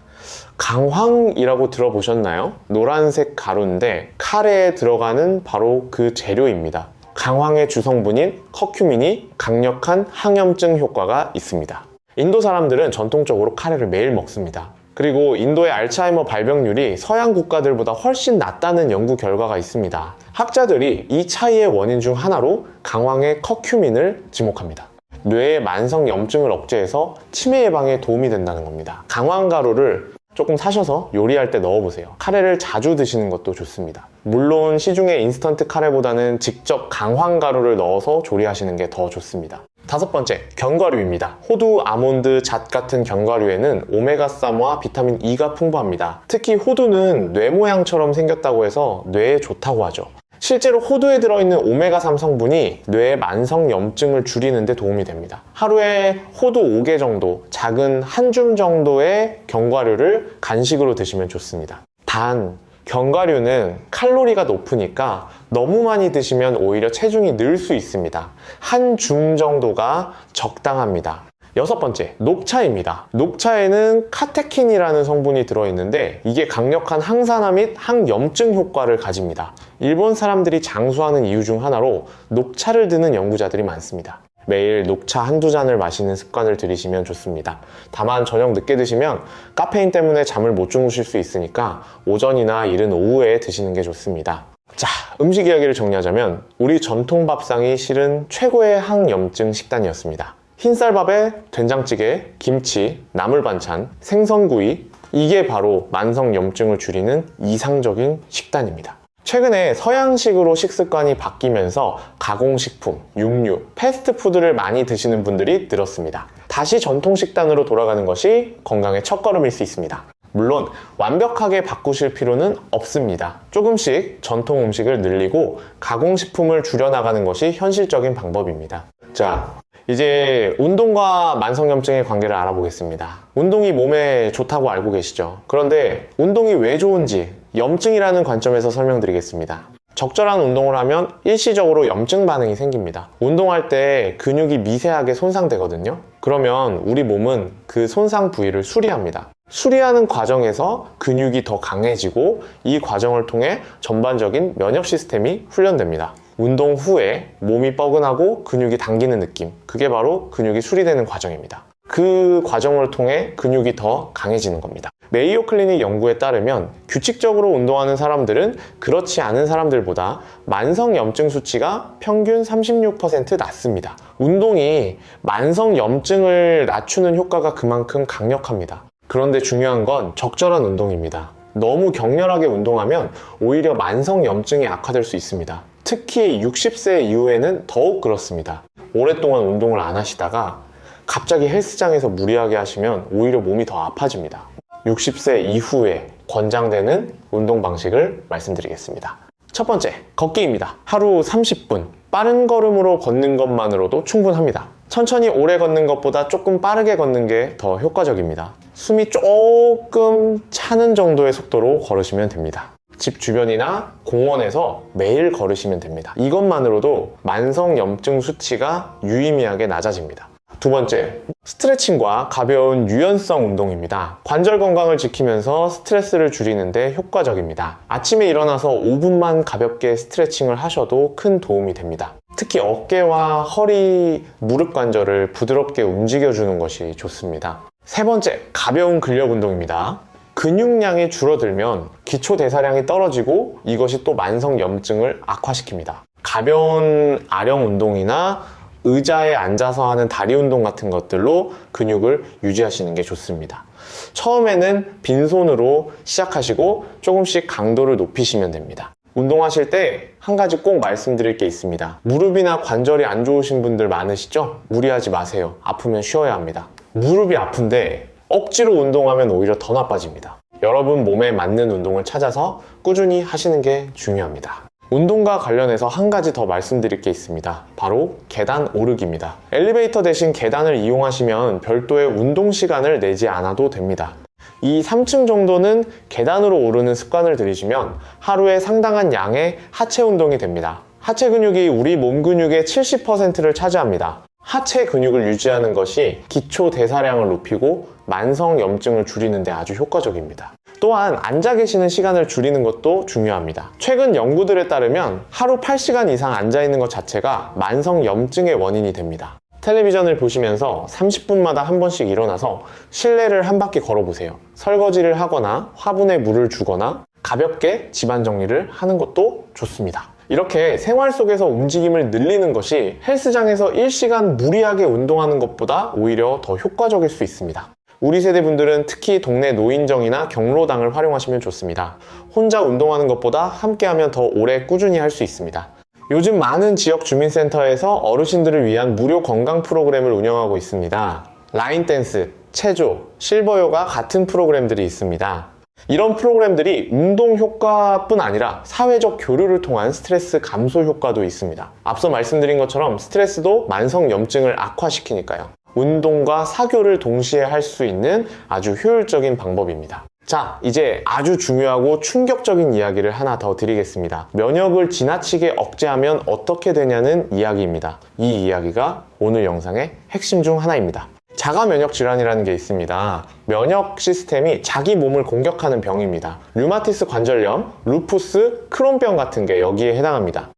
강황이라고 들어보셨나요? 노란색 가루인데 카레에 들어가는 바로 그 재료입니다. 강황의 주성분인 커큐민이 강력한 항염증 효과가 있습니다. 인도 사람들은 전통적으로 카레를 매일 먹습니다. 그리고 인도의 알츠하이머 발병률이 서양 국가들보다 훨씬 낮다는 연구 결과가 있습니다. 학자들이 이 차이의 원인 중 하나로 강황의 커큐민을 지목합니다. 뇌의 만성 염증을 억제해서 치매 예방에 도움이 된다는 겁니다. 강황 가루를 조금 사셔서 요리할 때 넣어보세요. 카레를 자주 드시는 것도 좋습니다. 물론 시중의 인스턴트 카레보다는 직접 강황가루를 넣어서 조리하시는 게 더 좋습니다. 다섯 번째, 견과류입니다. 호두, 아몬드, 잣 같은 견과류에는 오메가3와 비타민 E가 풍부합니다. 특히 호두는 뇌 모양처럼 생겼다고 해서 뇌에 좋다고 하죠. 실제로 호두에 들어있는 오메가3 성분이 뇌의 만성 염증을 줄이는 데 도움이 됩니다. 하루에 호두 5개 정도, 작은 한 줌 정도의 견과류를 간식으로 드시면 좋습니다. 단, 견과류는 칼로리가 높으니까 너무 많이 드시면 오히려 체중이 늘 수 있습니다. 한 줌 정도가 적당합니다. 여섯 번째, 녹차입니다. 녹차에는 카테킨이라는 성분이 들어있는데 이게 강력한 항산화 및 항염증 효과를 가집니다. 일본 사람들이 장수하는 이유 중 하나로 녹차를 드는 연구자들이 많습니다. 매일 녹차 한두 잔을 마시는 습관을 들이시면 좋습니다. 다만 저녁 늦게 드시면 카페인 때문에 잠을 못 주무실 수 있으니까 오전이나 이른 오후에 드시는 게 좋습니다. 자, 음식 이야기를 정리하자면 우리 전통 밥상이 실은 최고의 항염증 식단이었습니다. 흰쌀밥에 된장찌개, 김치, 나물 반찬, 생선구이, 이게 바로 만성염증을 줄이는 이상적인 식단입니다. 최근에 서양식으로 식습관이 바뀌면서 가공식품, 육류, 패스트푸드를 많이 드시는 분들이 늘었습니다. 다시 전통 식단으로 돌아가는 것이 건강의 첫걸음일 수 있습니다. 물론 완벽하게 바꾸실 필요는 없습니다. 조금씩 전통 음식을 늘리고 가공식품을 줄여나가는 것이 현실적인 방법입니다. 자, 이제 운동과 만성염증의 관계를 알아보겠습니다. 운동이 몸에 좋다고 알고 계시죠? 그런데 운동이 왜 좋은지 염증이라는 관점에서 설명드리겠습니다. 적절한 운동을 하면 일시적으로 염증 반응이 생깁니다. 운동할 때 근육이 미세하게 손상되거든요. 그러면 우리 몸은 그 손상 부위를 수리합니다. 수리하는 과정에서 근육이 더 강해지고 이 과정을 통해 전반적인 면역 시스템이 훈련됩니다. 운동 후에 몸이 뻐근하고 근육이 당기는 느낌, 그게 바로 근육이 수리되는 과정입니다. 그 과정을 통해 근육이 더 강해지는 겁니다. 메이오 클리닉 연구에 따르면 규칙적으로 운동하는 사람들은 그렇지 않은 사람들보다 만성염증 수치가 평균 36% 낮습니다. 운동이 만성염증을 낮추는 효과가 그만큼 강력합니다. 그런데 중요한 건 적절한 운동입니다. 너무 격렬하게 운동하면 오히려 만성염증이 악화될 수 있습니다. 특히 60세 이후에는 더욱 그렇습니다. 오랫동안 운동을 안 하시다가 갑자기 헬스장에서 무리하게 하시면 오히려 몸이 더 아파집니다. 60세 이후에 권장되는 운동 방식을 말씀드리겠습니다. 첫 번째, 걷기입니다. 하루 30분. 빠른 걸음으로 걷는 것만으로도 충분합니다. 천천히 오래 걷는 것보다 조금 빠르게 걷는 게 더 효과적입니다. 숨이 조금 차는 정도의 속도로 걸으시면 됩니다. 집 주변이나 공원에서 매일 걸으시면 됩니다. 이것만으로도 만성염증 수치가 유의미하게 낮아집니다. 두 번째, 스트레칭과 가벼운 유연성 운동입니다. 관절 건강을 지키면서 스트레스를 줄이는데 효과적입니다. 아침에 일어나서 5분만 가볍게 스트레칭을 하셔도 큰 도움이 됩니다. 특히 어깨와 허리, 무릎 관절을 부드럽게 움직여주는 것이 좋습니다. 세 번째, 가벼운 근력 운동입니다. 근육량이 줄어들면 기초 대사량이 떨어지고 이것이 또 만성염증을 악화시킵니다. 가벼운 아령 운동이나 의자에 앉아서 하는 다리 운동 같은 것들로 근육을 유지하시는 게 좋습니다. 처음에는 빈손으로 시작하시고 조금씩 강도를 높이시면 됩니다. 운동하실 때 한 가지 꼭 말씀드릴 게 있습니다. 무릎이나 관절이 안 좋으신 분들 많으시죠? 무리하지 마세요. 아프면 쉬어야 합니다. 무릎이 아픈데 억지로 운동하면 오히려 더 나빠집니다. 여러분 몸에 맞는 운동을 찾아서 꾸준히 하시는 게 중요합니다. 운동과 관련해서 한 가지 더 말씀드릴 게 있습니다. 바로 계단 오르기입니다. 엘리베이터 대신 계단을 이용하시면 별도의 운동 시간을 내지 않아도 됩니다. 이 3층 정도는 계단으로 오르는 습관을 들이시면 하루에 상당한 양의 하체 운동이 됩니다. 하체 근육이 우리 몸 근육의 70%를 차지합니다. 하체 근육을 유지하는 것이 기초 대사량을 높이고 만성염증을 줄이는 데 아주 효과적입니다. 또한 앉아 계시는 시간을 줄이는 것도 중요합니다. 최근 연구들에 따르면 하루 8시간 이상 앉아 있는 것 자체가 만성염증의 원인이 됩니다. 텔레비전을 보시면서 30분마다 한 번씩 일어나서 실내를 한 바퀴 걸어보세요. 설거지를 하거나 화분에 물을 주거나 가볍게 집안 정리를 하는 것도 좋습니다. 이렇게 생활 속에서 움직임을 늘리는 것이 헬스장에서 1시간 무리하게 운동하는 것보다 오히려 더 효과적일 수 있습니다. 우리 세대 분들은 특히 동네 노인정이나 경로당을 활용하시면 좋습니다. 혼자 운동하는 것보다 함께하면 더 오래 꾸준히 할 수 있습니다. 요즘 많은 지역 주민센터에서 어르신들을 위한 무료 건강 프로그램을 운영하고 있습니다. 라인 댄스, 체조, 실버 요가 같은 프로그램들이 있습니다. 이런 프로그램들이 운동 효과뿐 아니라 사회적 교류를 통한 스트레스 감소 효과도 있습니다. 앞서 말씀드린 것처럼 스트레스도 만성염증을 악화시키니까요. 운동과 사교를 동시에 할 수 있는 아주 효율적인 방법입니다. 자, 이제 아주 중요하고 충격적인 이야기를 하나 더 드리겠습니다. 면역을 지나치게 억제하면 어떻게 되냐는 이야기입니다. 이 이야기가 오늘 영상의 핵심 중 하나입니다. 자가 면역 질환이라는 게 있습니다. 면역 시스템이 자기 몸을 공격하는 병입니다. 류마티스 관절염, 루푸스, 크론병 같은 게 여기에 해당합니다.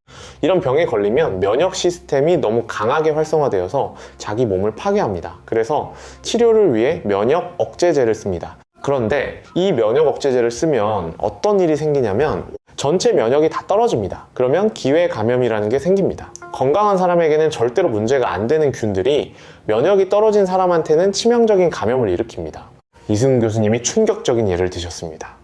이런 병에 걸리면 면역 시스템이 너무 강하게 활성화되어서 자기 몸을 파괴합니다. 그래서 치료를 위해 면역 억제제를 씁니다. 그런데 이 면역 억제제를 쓰면 어떤 일이 생기냐면 전체 면역이 다 떨어집니다. 그러면 기회 감염이라는 게 생깁니다. 건강한 사람에게는 절대로 문제가 안 되는 균들이 면역이 떨어진 사람한테는 치명적인 감염을 일으킵니다. 이승훈 교수님이 충격적인 예를 드셨습니다.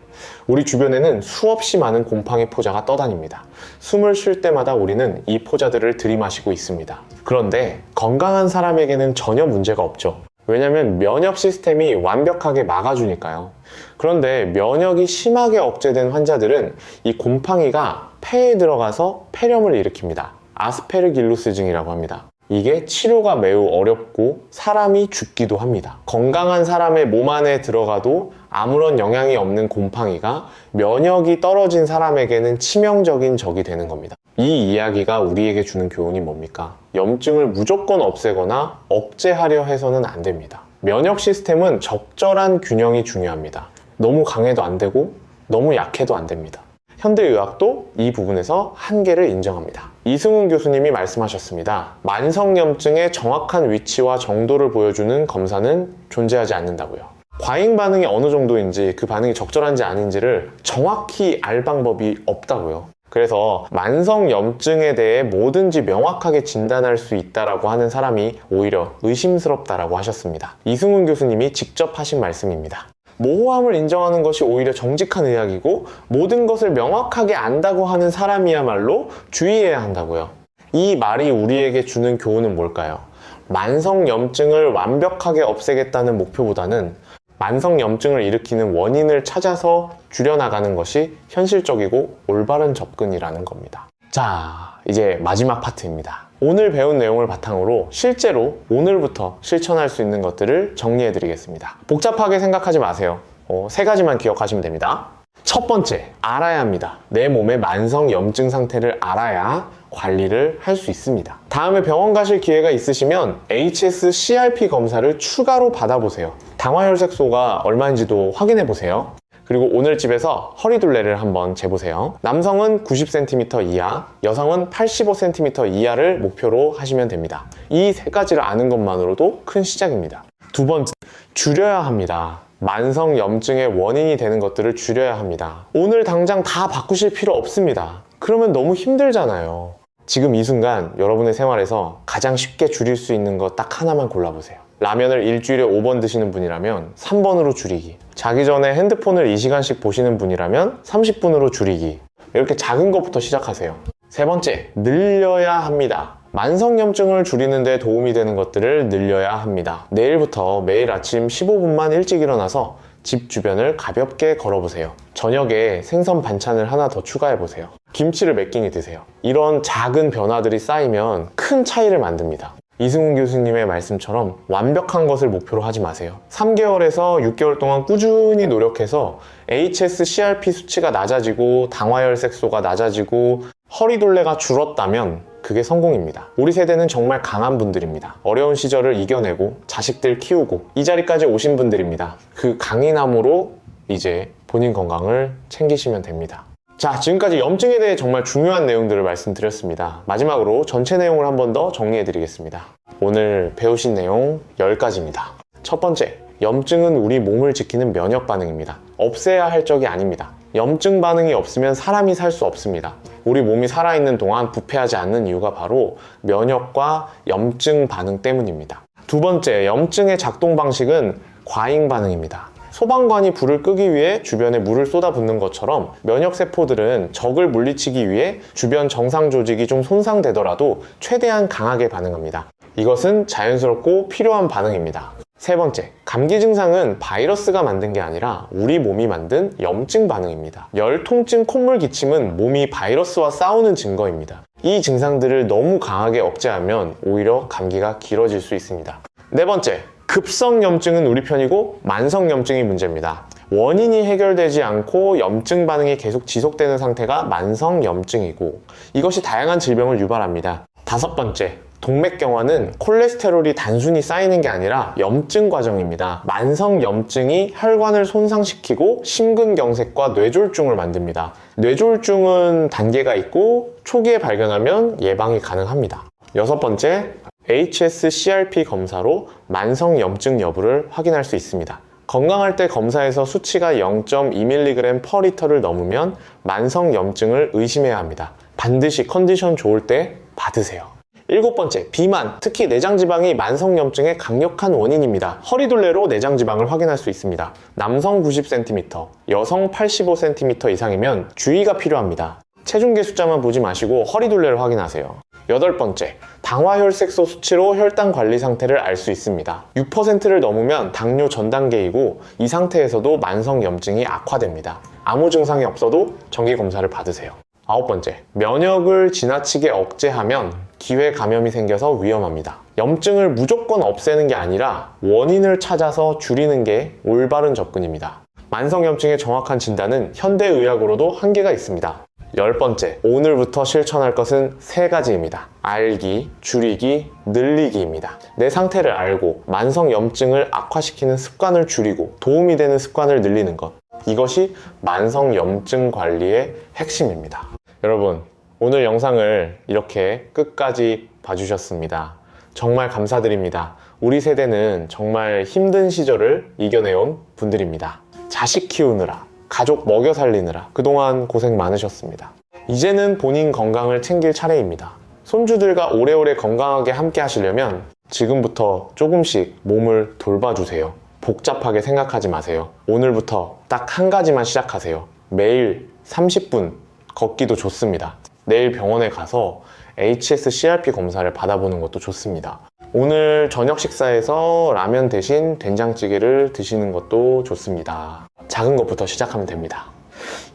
우리 주변에는 수없이 많은 곰팡이 포자가 떠다닙니다. 숨을 쉴 때마다 우리는 이 포자들을 들이마시고 있습니다. 그런데 건강한 사람에게는 전혀 문제가 없죠. 왜냐하면 면역 시스템이 완벽하게 막아주니까요. 그런데 면역이 심하게 억제된 환자들은 이 곰팡이가 폐에 들어가서 폐렴을 일으킵니다. 아스페르길루스증이라고 합니다. 이게 치료가 매우 어렵고 사람이 죽기도 합니다. 건강한 사람의 몸 안에 들어가도 아무런 영향이 없는 곰팡이가 면역이 떨어진 사람에게는 치명적인 적이 되는 겁니다. 이 이야기가 우리에게 주는 교훈이 뭡니까? 염증을 무조건 없애거나 억제하려 해서는 안 됩니다. 면역 시스템은 적절한 균형이 중요합니다. 너무 강해도 안 되고 너무 약해도 안 됩니다. 현대의학도 이 부분에서 한계를 인정합니다. 이승훈 교수님이 말씀하셨습니다. 만성염증의 정확한 위치와 정도를 보여주는 검사는 존재하지 않는다고요. 과잉 반응이 어느 정도인지 그 반응이 적절한지 아닌지를 정확히 알 방법이 없다고요. 그래서 만성염증에 대해 뭐든지 명확하게 진단할 수 있다라고 하는 사람이 오히려 의심스럽다라고 하셨습니다. 이승훈 교수님이 직접 하신 말씀입니다. 모호함을 인정하는 것이 오히려 정직한 의학이고 모든 것을 명확하게 안다고 하는 사람이야말로 주의해야 한다고요. 이 말이 우리에게 주는 교훈은 뭘까요? 만성염증을 완벽하게 없애겠다는 목표보다는 만성염증을 일으키는 원인을 찾아서 줄여나가는 것이 현실적이고 올바른 접근이라는 겁니다. 자, 이제 마지막 파트입니다. 오늘 배운 내용을 바탕으로 실제로 오늘부터 실천할 수 있는 것들을 정리해 드리겠습니다. 복잡하게 생각하지 마세요. 3가지만 기억하시면 됩니다. 첫 번째, 알아야 합니다. 내 몸의 만성염증 상태를 알아야 관리를 할 수 있습니다. 다음에 병원 가실 기회가 있으시면 HS-CRP 검사를 추가로 받아보세요. 당화혈색소가 얼마인지도 확인해 보세요. 그리고 오늘 집에서 허리둘레를 한번 재보세요. 남성은 90cm 이하, 여성은 85cm 이하를 목표로 하시면 됩니다. 이 3가지를 아는 것만으로도 큰 시작입니다. 두 번째, 줄여야 합니다. 만성염증의 원인이 되는 것들을 줄여야 합니다. 오늘 당장 다 바꾸실 필요 없습니다. 그러면 너무 힘들잖아요. 지금 이 순간 여러분의 생활에서 가장 쉽게 줄일 수 있는 거 딱 하나만 골라보세요. 라면을 일주일에 5번 드시는 분이라면 3번으로 줄이기. 자기 전에 핸드폰을 2시간씩 보시는 분이라면 30분으로 줄이기. 이렇게 작은 것부터 시작하세요. 세 번째, 늘려야 합니다. 만성염증을 줄이는 데 도움이 되는 것들을 늘려야 합니다. 내일부터 매일 아침 15분만 일찍 일어나서 집 주변을 가볍게 걸어보세요. 저녁에 생선 반찬을 하나 더 추가해보세요. 김치를 몇 끼니 드세요. 이런 작은 변화들이 쌓이면 큰 차이를 만듭니다. 이승훈 교수님의 말씀처럼 완벽한 것을 목표로 하지 마세요. 3개월에서 6개월 동안 꾸준히 노력해서 HS-CRP 수치가 낮아지고 당화혈색소가 낮아지고 허리둘레가 줄었다면 그게 성공입니다. 우리 세대는 정말 강한 분들입니다. 어려운 시절을 이겨내고 자식들 키우고 이 자리까지 오신 분들입니다. 그 강인함으로 이제 본인 건강을 챙기시면 됩니다. 자, 지금까지 염증에 대해 정말 중요한 내용들을 말씀드렸습니다. 마지막으로 전체 내용을 한 번 더 정리해 드리겠습니다. 오늘 배우신 내용 10가지입니다. 첫 번째, 염증은 우리 몸을 지키는 면역 반응입니다. 없애야 할 적이 아닙니다. 염증 반응이 없으면 사람이 살 수 없습니다. 우리 몸이 살아있는 동안 부패하지 않는 이유가 바로 면역과 염증 반응 때문입니다. 두 번째, 염증의 작동 방식은 과잉 반응입니다. 소방관이 불을 끄기 위해 주변에 물을 쏟아붓는 것처럼 면역세포들은 적을 물리치기 위해 주변 정상 조직이 좀 손상되더라도 최대한 강하게 반응합니다. 이것은 자연스럽고 필요한 반응입니다. 세 번째, 감기 증상은 바이러스가 만든 게 아니라 우리 몸이 만든 염증 반응입니다. 열, 통증, 콧물, 기침은 몸이 바이러스와 싸우는 증거입니다. 이 증상들을 너무 강하게 억제하면 오히려 감기가 길어질 수 있습니다. 네 번째, 급성염증은 우리 편이고 만성염증이 문제입니다. 원인이 해결되지 않고 염증 반응이 계속 지속되는 상태가 만성염증이고 이것이 다양한 질병을 유발합니다. 다섯 번째, 동맥경화는 콜레스테롤이 단순히 쌓이는 게 아니라 염증 과정입니다. 만성 염증이 혈관을 손상시키고 심근경색과 뇌졸중을 만듭니다. 뇌졸중은 단계가 있고 초기에 발견하면 예방이 가능합니다. 여섯 번째, hs-CRP 검사로 만성 염증 여부를 확인할 수 있습니다. 건강할 때 검사에서 수치가 0.2mg/L를 넘으면 만성 염증을 의심해야 합니다. 반드시 컨디션 좋을 때 받으세요. 일곱 번째, 비만, 특히 내장지방이 만성염증의 강력한 원인입니다. 허리둘레로 내장지방을 확인할 수 있습니다. 남성 90cm, 여성 85cm 이상이면 주의가 필요합니다. 체중계 숫자만 보지 마시고 허리둘레를 확인하세요. 여덟 번째, 당화혈색소 수치로 혈당 관리 상태를 알 수 있습니다. 6%를 넘으면 당뇨 전 단계이고 이 상태에서도 만성염증이 악화됩니다. 아무 증상이 없어도 정기검사를 받으세요. 아홉 번째, 면역을 지나치게 억제하면 기회 감염이 생겨서 위험합니다. 염증을 무조건 없애는 게 아니라 원인을 찾아서 줄이는 게 올바른 접근입니다. 만성염증의 정확한 진단은 현대의학으로도 한계가 있습니다. 열 번째, 오늘부터 실천할 것은 세 가지입니다. 알기, 줄이기, 늘리기입니다. 내 상태를 알고 만성염증을 악화시키는 습관을 줄이고 도움이 되는 습관을 늘리는 것. 이것이 만성염증 관리의 핵심입니다. 여러분, 오늘 영상을 이렇게 끝까지 봐주셨습니다. 정말 감사드립니다. 우리 세대는 정말 힘든 시절을 이겨내온 분들입니다. 자식 키우느라, 가족 먹여 살리느라 그동안 고생 많으셨습니다. 이제는 본인 건강을 챙길 차례입니다. 손주들과 오래오래 건강하게 함께 하시려면 지금부터 조금씩 몸을 돌봐주세요. 복잡하게 생각하지 마세요. 오늘부터 딱 한 가지만 시작하세요. 매일 30분 걷기도 좋습니다. 내일 병원에 가서 hs-CRP 검사를 받아보는 것도 좋습니다. 오늘 저녁 식사에서 라면 대신 된장찌개를 드시는 것도 좋습니다. 작은 것부터 시작하면 됩니다.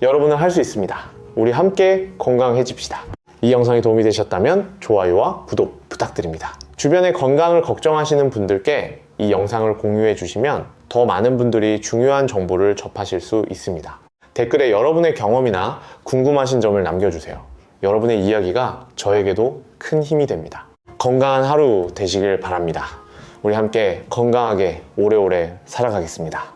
여러분은 할 수 있습니다. 우리 함께 건강해집시다. 이 영상이 도움이 되셨다면 좋아요와 구독 부탁드립니다. 주변에 건강을 걱정하시는 분들께 이 영상을 공유해 주시면 더 많은 분들이 중요한 정보를 접하실 수 있습니다. 댓글에 여러분의 경험이나 궁금하신 점을 남겨주세요. 여러분의 이야기가 저에게도 큰 힘이 됩니다. 건강한 하루 되시길 바랍니다. 우리 함께 건강하게 오래오래 살아가겠습니다.